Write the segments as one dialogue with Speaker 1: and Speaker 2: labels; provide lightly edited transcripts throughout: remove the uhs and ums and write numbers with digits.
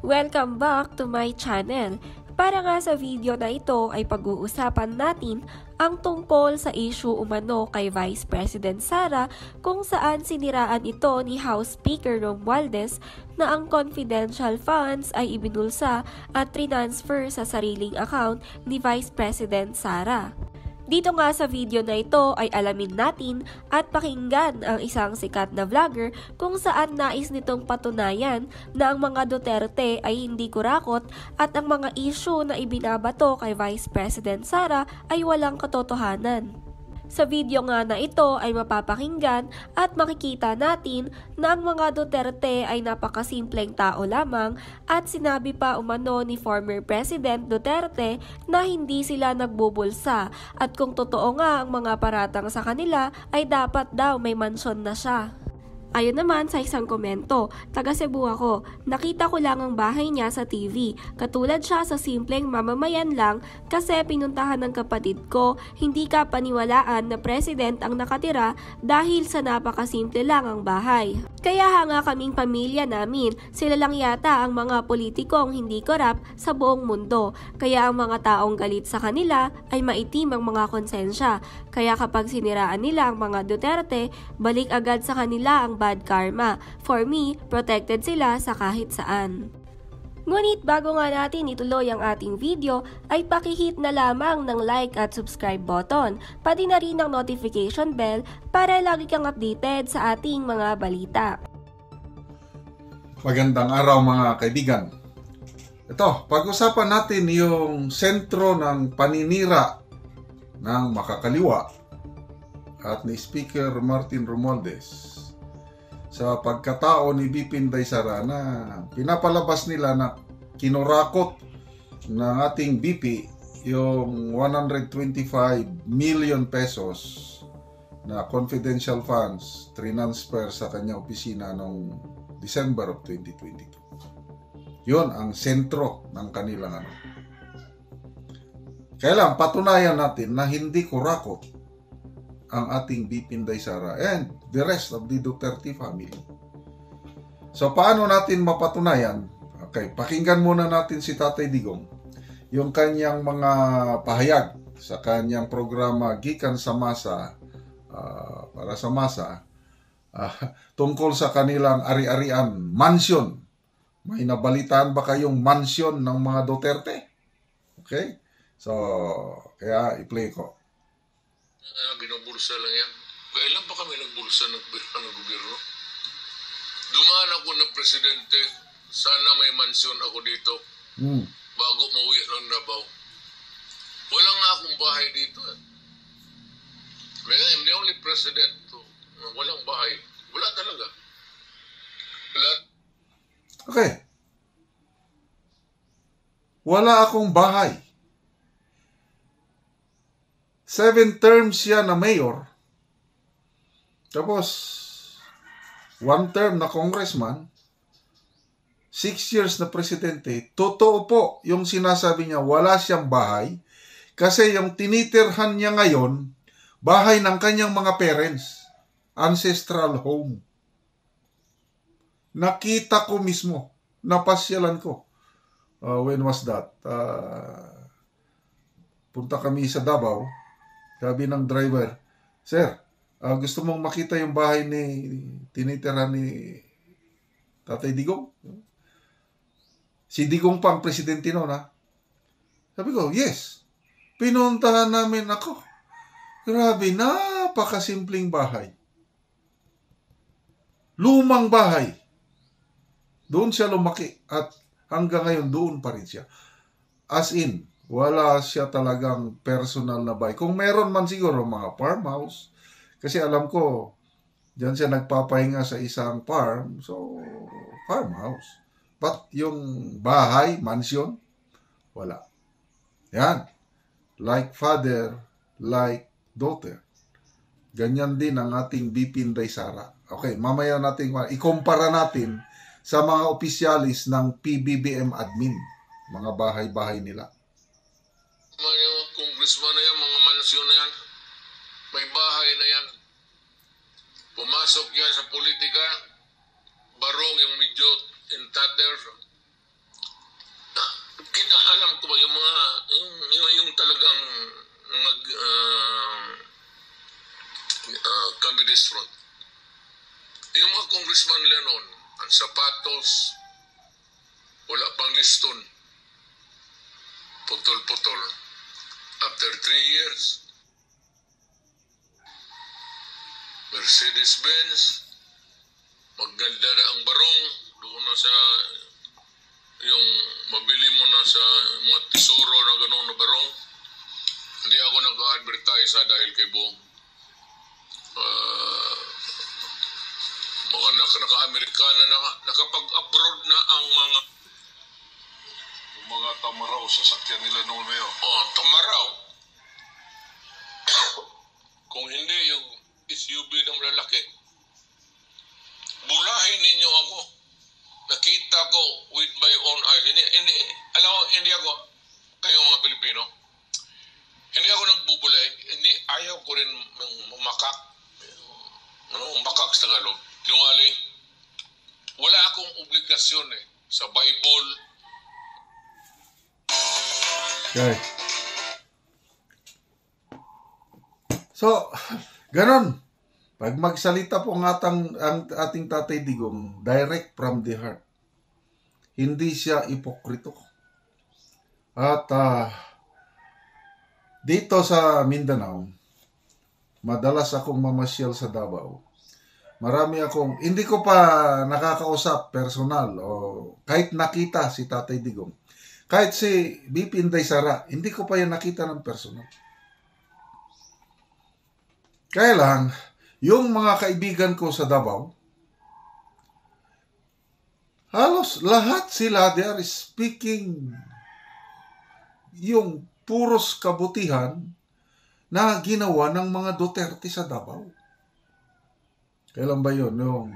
Speaker 1: Welcome back to my channel. Para nga sa video na ito ay pag-uusapan natin ang tungkol sa issue umano kay Vice President Sara kung saan siniraan ito ni House Speaker Romualdez na ang confidential funds ay ibinulsa at transfer sa sariling account ni Vice President Sara. Dito nga sa video na ito ay alamin natin at pakinggan ang isang sikat na vlogger kung saan nais nitong patunayan na ang mga Duterte ay hindi kurakot at ang mga issue na ibinabato kay Vice President Sara ay walang katotohanan. Sa video nga na ito ay mapapakinggan at makikita natin na ang mga Duterte ay napakasimpleng tao lamang at sinabi pa umano ni former President Duterte na hindi sila nagbubulsa at kung totoo nga ang mga paratang sa kanila ay dapat daw may mansyon na siya. Ayon naman sa isang komento, taga Cebu ako, nakita ko lang ang bahay niya sa TV. Katulad siya sa simpleng mamamayan lang kasi pinuntahan ng kapatid ko, hindi ka paniwalaan na president ang nakatira dahil sa napakasimple lang ang bahay. Kaya hanga kaming pamilya namin, sila lang yata ang mga politikong hindi korap sa buong mundo. Kaya ang mga taong galit sa kanila ay maitim ang mga konsensya. Kaya kapag siniraan nila ang mga Duterte, balik agad sa kanila ang bad karma. For me, protected sila sa kahit saan. Ngunit bago nga natin ituloy ang ating video, ay pakihit na lamang ng like at subscribe button, pati na rin ang notification bell para lagi kang updated sa ating mga balita.
Speaker 2: Magandang araw mga kaibigan. Ito, pag-usapan natin yung sentro ng paninira ng makakaliwa at ni Speaker Martin Romualdez sa pagkatao ni VP Inday Sara na pinapalabas nila na kinurakot ng ating VP yung 125 million pesos na confidential funds transfer sa kanyang opisina noong December of 2022. Yun ang sentro ng kanilang ano. Kailangan patunayan natin na hindi kurakot ang ating VP Inday Sara and the rest of the Duterte family. So paano natin mapatunayan? Okay, pakinggan muna natin si Tatay Digong, yung kanyang mga pahayag sa kanyang programa Gikan sa Masa, para sa Masa, tungkol sa kanilang ari-arian, mansion. May nabalitaan ba kayong mansion ng mga Duterte? Okay? So, kaya i-play ko.
Speaker 3: Binubulsa lang yan. Kailan pa kami nagbulsa ng gobyerno? Dumaan ako ng presidente, sana may mansyon ako dito bago mauwi ng Davao. Wala nga akong bahay dito. I'm the only president to walang bahay. Wala talaga. Wala.
Speaker 2: Okay. Wala akong bahay. 7 terms siya na mayor. Tapos, 1 term na congressman. 6 years na presidente. Totoo po yung sinasabi niya, wala siyang bahay. Kasi yung tinitirhan niya ngayon, bahay ng kanyang mga parents. Ancestral home. Nakita ko mismo. Napasyalan ko. When was that? Punta kami sa Davao. Sabi ng driver, Sir, gusto mong makita yung bahay ni tinitira ni Tatay Digong? Si Digong pa ang presidente noon, ha? Sabi ko, yes. Pinuntahan namin ako. Grabe, napakasimpleng bahay. Lumang bahay. Doon siya lumaki at hanggang ngayon doon pa rin siya. As in, wala siya talagang personal na bahay. Kung meron man siguro mga farmhouse, kasi alam ko, diyan siya nagpapahinga sa isang farm, so farmhouse. But yung bahay, mansion, wala. Yan. Like father, like daughter. Ganyan din ang ating VP Inday Sara. Okay, mamaya natin, ikumpara natin sa mga opisyalis ng PBBM admin, mga bahay-bahay nila.
Speaker 3: Mga congressman na yan, mga mansyon na yan, may bahay na yan. Pumasok yan sa politika, barong yung medyo in tatter, ba, yung mga, yung talagang communist front. Yung mga congressman nila noon, ang sapatos, wala pang liston. Putol-putol. After 3 years, Mercedes-Benz, maganda na ang barong, doon na sa, yung mabili mo na sa mga tesoro na gano'n na barong. Hindi ako nag-advertise dahil kay Bong. Mga naka-Amerikana na nakapag-abroad na ang mga tamaraw sa sakyan nila noon na yun. Oh, tamaraw. Kung hindi yung SUV ng lalaki, bulahin ninyo ako. Nakita ko with my own eyes. Hindi, alam mo, hindi ako, kayong mga Pilipino, hindi ako nagbubulay. Hindi, ayaw ko rin makak. Makak sa Tagalog. Tinungaling. Wala akong obligasyon sa Bible.
Speaker 2: Okay. So, ganon. Pag magsalita po ang ating Tatay Digong, direct from the heart. Hindi siya ipokrito. At dito sa Mindanao, madalas akong mamasyal sa Davao. Marami akong, hindi ko pa nakakausap personal o kahit nakita si Tatay Digong. Kahit si BP Inday Sara, hindi ko pa yan nakita ng personal. Kaya lang, yung mga kaibigan ko sa Davao, halos lahat sila, they are speaking yung puros kabutihan na ginawa ng mga Duterte sa Davao. Kailan ba yun? Yung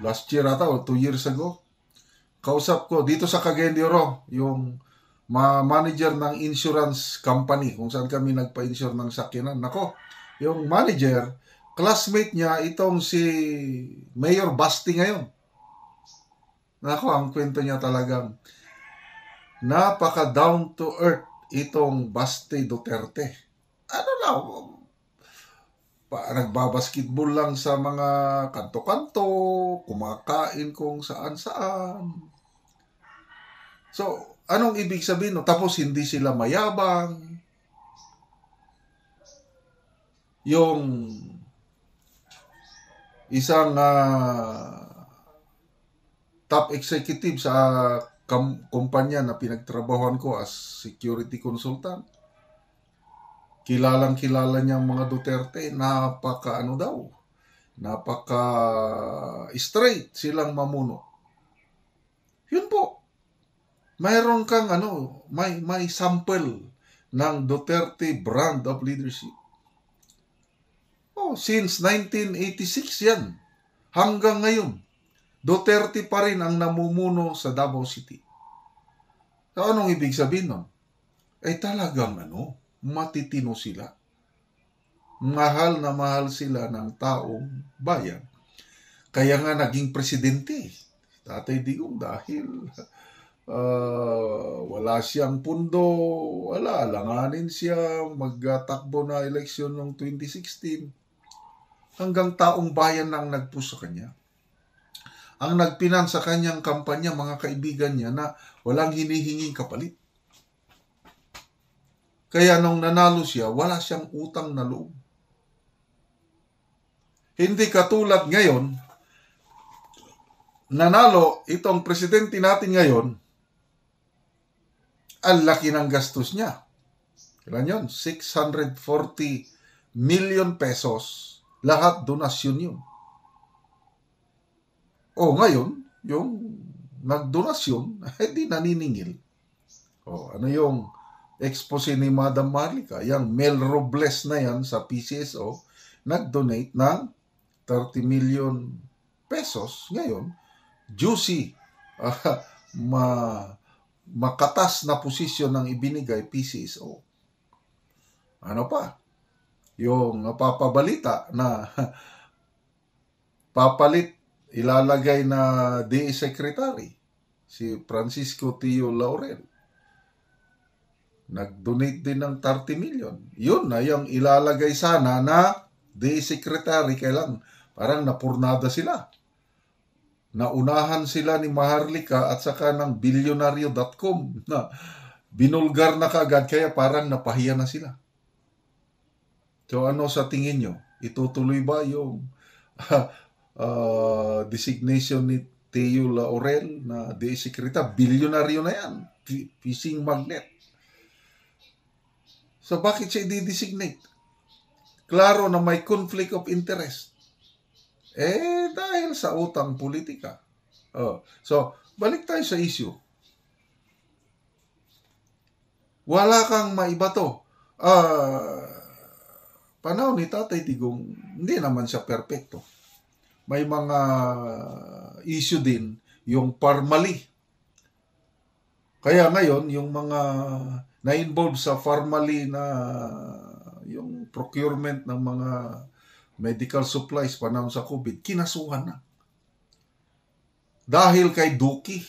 Speaker 2: last year ata o 2 years ago, kausap ko dito sa Cagayan de Oro, yung manager ng insurance company kung saan kami nagpa-insure ng sakyanan. Nako, yung manager, classmate niya itong si Mayor Basti ngayon. Nako, ang kwento niya talagang napaka down to earth itong Basti Duterte. Ano na, nagbabasketball lang sa mga kanto-kanto, kumakain kung saan-saan. So, anong ibig sabihin? Tapos hindi sila mayabang. Yung isang top executive sa kumpanya na pinagtrabahoan ko as security consultant, kilalang-kilala niyang mga Duterte, napaka straight silang mamuno. Yun po. Mayroon kang may sample ng Duterte brand of leadership. Oh, since 1986 yan. Hanggang ngayon, Duterte pa rin ang namumuno sa Davao City. So, anong ibig sabihin nun? Ay talagang matitino sila. Mahal na mahal sila ng taong bayan. Kaya nga naging presidente, Tatay Digong, dahil wala siyang pundo, alanganin siya, magtakbo na eleksyon noong 2016. Hanggang taong bayan na ang nagpuso sa kanya. Ang nagpinan sa kanyang kampanya, mga kaibigan niya na walang hinihinging kapalit. Kaya nung nanalo siya, wala siyang utang na loob. Hindi katulad ngayon, nanalo itong presidente natin ngayon, ang laki ng gastos niya. Kailan yun? 640 million pesos. Lahat donasyon yun. O ngayon, yung nagdonasyon, hindi naniningil. O ano yung expose ni Madam Marlica, yung Mel Robles na yan sa PCSO, nag-donate ng 30 million pesos. Ngayon, juicy, makatas na posisyon ng ibinigay PCSO. Ano pa? Yung napapabalita na papalit, ilalagay na DA Secretary, si Francisco Tio Laurel. nag-donate din ng 30 million. Yun na yung ilalagay sana na DA Secretary, kailan parang napurnada sila. Naunahan sila ni Maharlika at saka ng bilyonaryo.com na binulgar na kaagad, kaya parang napahiya na sila. So ano sa tingin nyo? Itutuloy ba yung designation ni Teo Laurel na DA Secretary? Bilyonaryo na yan. Fishing magnet. So bakit siya i-designate? Klaro na may conflict of interest. Dahil sa utang politika. So, balik tayo sa issue. Wala kang maibato. Panahon ni Tatay Digong, hindi naman siya perpekto. May mga issue din, yung formally. Kaya ngayon, yung mga na-involve sa formally na yung procurement ng mga medical supplies panahon sa COVID, kinasuhan na. Dahil kay Duki,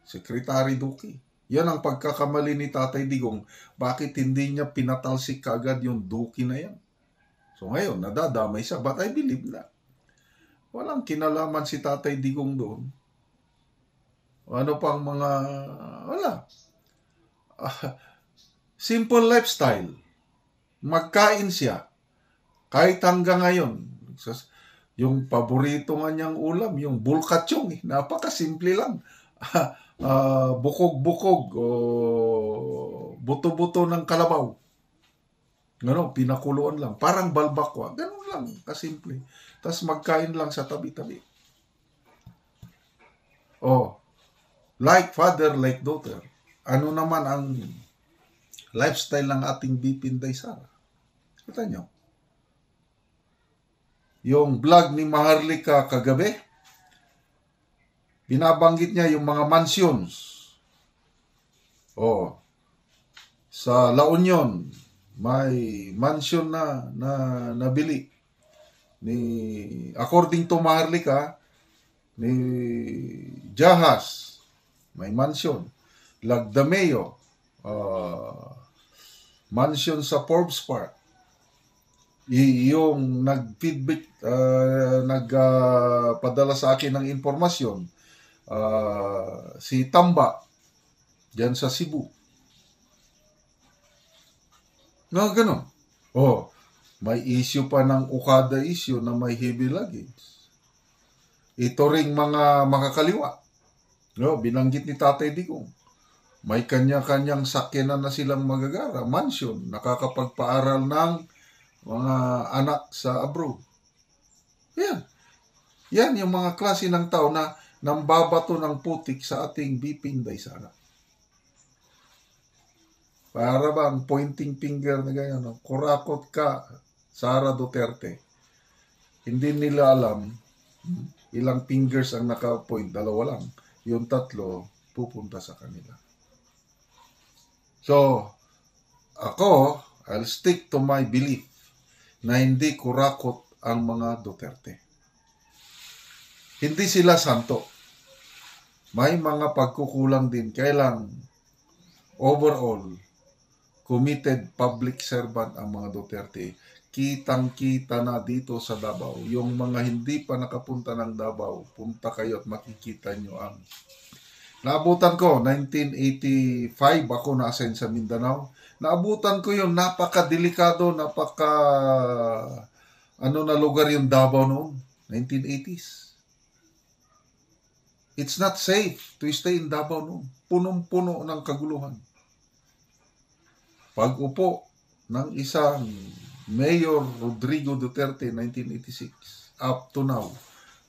Speaker 2: Secretary Duki. Yan ang pagkakamali ni Tatay Digong. Bakit hindi niya pinatalsik kaagad yung Duki na yan? So ngayon, nadadamay siya. But I believe na walang kinalaman si Tatay Digong doon. Ano pang mga, wala. Simple lifestyle. Magkain siya. Kahit hanggang ngayon, yung paborito nga niyang ulam, yung bulkatyong, napakasimple lang. Bukog-bukog, buto-buto ng kalabaw. Pinakuluan lang. Parang balbakwa. Ganun lang, kasimple. Tapos magkain lang sa tabi-tabi. Like father, like daughter. Ano naman ang lifestyle ng ating BP Inday Sara? Kita nyo? Yung vlog ni Maharlika kagabi, binabanggit niya yung mga mansions. Sa La Union, may mansion na nabili. According to Maharlika, ni Jahas, may mansion. Lagdameo, mansion sa Forbes Park. Yung nag-feedback, nagpadala sa akin ng informasyon, si Tamba, dyan sa Cebu. Ganun. May issue pa ng Okada issue na may heavy luggage. Ito ring mga makakaliwa. Binanggit ni Tatay Digong. May kanya-kanyang sakyanan na silang magagara. Mansion, nakakapagpaaral ng mga anak sa abroad. Yan yung mga klase ng tao na nambabato ng putik sa ating BP Inday Sara. Para bang pointing finger na ganyan, kurakot ka, Sara Duterte. Hindi nila alam ilang fingers ang naka-point, 2 lang. Yung 3 pupunta sa kanila. So, ako, I'll stick to my belief na hindi kurakot ang mga Duterte. Hindi sila santo. May mga pagkukulang din. Kailang overall, committed public servant ang mga Duterte. Kitang-kita na dito sa Davao. Yung mga hindi pa nakapunta ng Davao, punta kayo at makikita nyo ang... Naabutan ko, 1985 ako na-assign sa Mindanao. Naabutan ko yung napaka-delikado, na lugar yung Davao noon, 1980s. It's not safe to stay in Davao noon. Punong-puno ng kaguluhan. Pag-upo ng isang Mayor Rodrigo Duterte, 1986, up to now,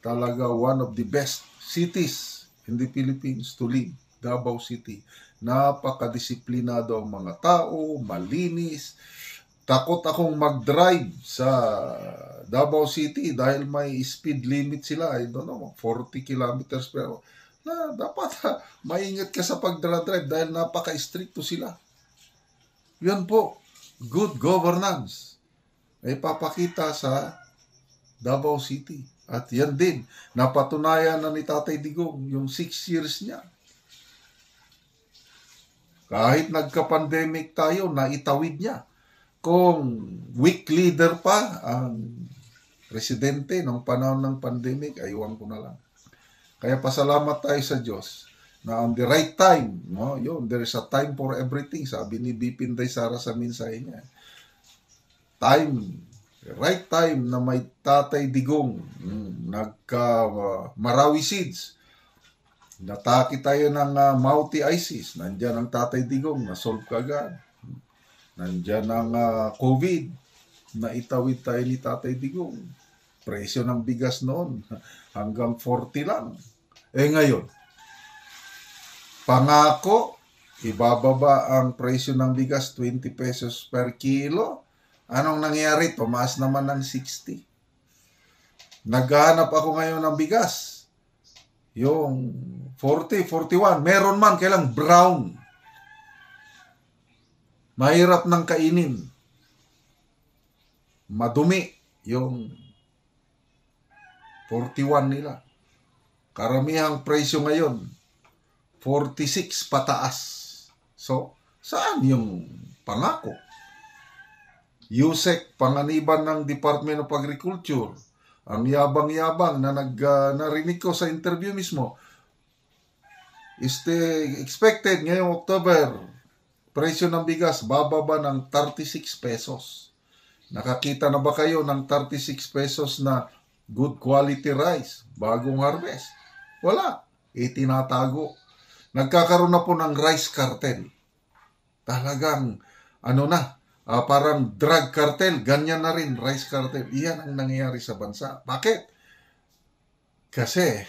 Speaker 2: talaga one of the best cities in the Philippines to live, Davao City. Napakadisiplinado ang mga tao, malinis. Takot akong mag-drive sa Davao City dahil may speed limit sila. I don't know, 40 kilometers per hour. Dapat maingat ka sa pag-drive dahil napaka-stricto sila. Yan po, good governance. Ay papakita sa Davao City. At yan din, napatunayan na ni Tatay Digong yung 6 years niya. Kahit nagka-pandemic tayo, naitawid niya. Kung weak leader pa ang presidente nung panahon ng pandemic, aywan ko na lang. Kaya pasalamat tayo sa Diyos na on the right time, no? Yun, there is a time for everything, sabi ni BP Inday Sara sa mensahe niya. Right time na may Tatay Digong, Marawi Seeds. Natake tayo ng Mauti ISIS, nandyan ang Tatay Digong, na-solve kagad. Nandyan ang COVID, naitawid tayo ni Tatay Digong. Presyo ng bigas noon, hanggang 40 lang. Ngayon, pangako, ibababa ang presyo ng bigas, 20 pesos per kilo. Anong nangyari? Tumaas naman ng 60. Naghahanap ako ngayon ng bigas. Yung 40, 41. Meron man, kailang brown. Mahirap ng kainin. Madumi yung 41 nila. Karamihang presyo ngayon, 46 pataas. So, saan yung pangako? USEC, panganiban ng Department of Agriculture, ang yabang-yabang na narinig ko sa interview mismo, expected ngayong October, presyo ng bigas bababa ng 36 pesos. Nakakita na ba kayo ng 36 pesos na good quality rice, bagong harvest? Wala. Itinatago. Nagkakaroon na po ng rice cartel. Talagang, parang drug cartel, ganyan na rin, rice cartel. Iyan ang nangyayari sa bansa. Bakit? Kasi,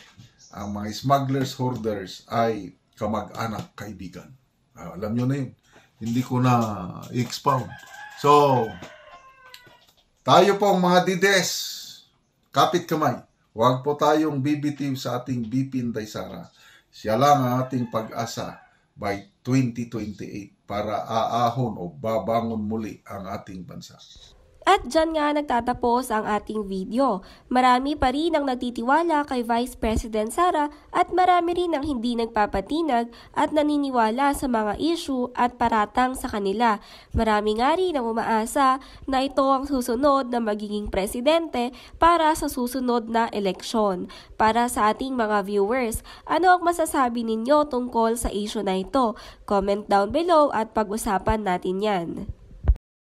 Speaker 2: ang mga smugglers, hoarders ay kamag-anak, kaibigan. Alam nyo na yun. Hindi ko na i-expound. So, tayo pong mga dides, kapit kamay. Huwag po tayong bibitiw sa ating BP Inday Sara. Siya lang ang ating pag-asa by 2028 para aahon o babangon muli ang ating bansa.
Speaker 1: At dyan nga nagtatapos ang ating video. Marami pa rin ang nagtitiwala kay Vice President Sara at marami rin ang hindi nagpapatinag at naniniwala sa mga issue at paratang sa kanila. Marami nga rin ang umaasa na ito ang susunod na magiging presidente para sa susunod na eleksyon. Para sa ating mga viewers, ano ang masasabi ninyo tungkol sa issue na ito? Comment down below at pag-usapan natin yan.